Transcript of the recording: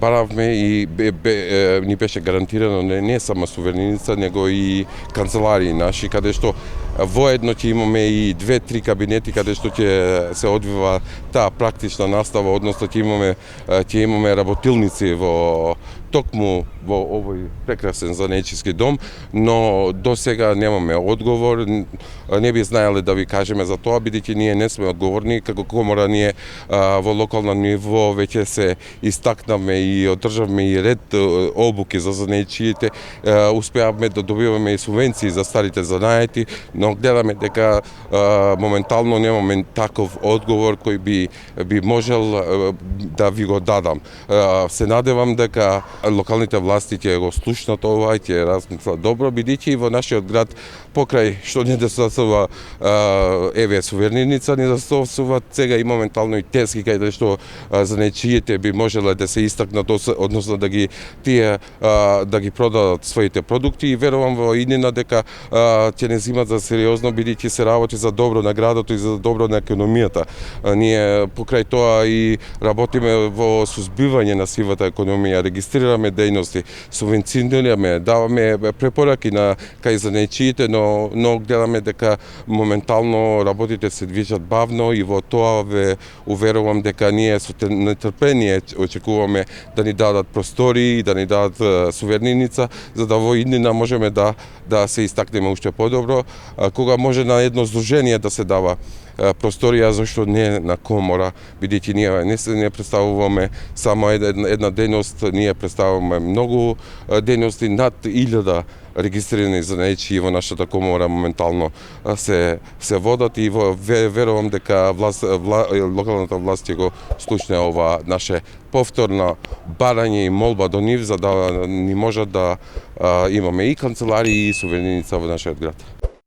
баравме и ни беше гарантирано не само сувереница, него и канцеларии наши, каде што воедно ќе имаме и 2-3 кабинети каде што ќе се одвива таа практична настава, односно ќе имаме работилници во токму во овој прекрасен занечиски дом, но до сега немаме одговор. Не би знаеле да ви кажеме за тоа, бидејќи ние не сме одговорни, како комора ние во локално ниво веќе се истакнавме и одржавме и ред обуки за занечиите, успеавме да добиваме и субвенции за старите занаети, но гледаме дека моментално немаме таков одговор кој би можел да ви го дадам. Се надевам дека локалните власти ќе го слушнат ова и ќе размислат добро, бидејќи во нашиот град покрај што недостасува еве сувереница, недостасува сега и моментално и тески каде што занечиите би можеле да се истакнат, односно да ги продадат своите продукти, и верувам во иднина дека ќе не зимат за сериозно, бидејќи се работи за добро на градот и за добро на економијата. Ние покрај тоа и работиме во сузбивање на сивата економија, регистрираме дејности, субвенционираме, даваме препораки кај занечиите, но гледаме дека моментално работите се движат бавно, и во тоа ве уверувам дека ние со нетрпение очекуваме да ни дадат простори, да ни дадат сувереница, за да во иднина можеме да се истакнеме уште подобро. Кога може на едно здружение да се дава просторија, зашто не на комора, бидејќи ние не представуваме само една дејност, ние представуваме многу дејности, над 1000 регистрирани занечии во нашата комора моментално се водат, и верувам дека локалната власт ќе го слушне ова наше повторно барање и молба до нив, за да ни можат да имаме и канцеларии и сувереница во нашиот град.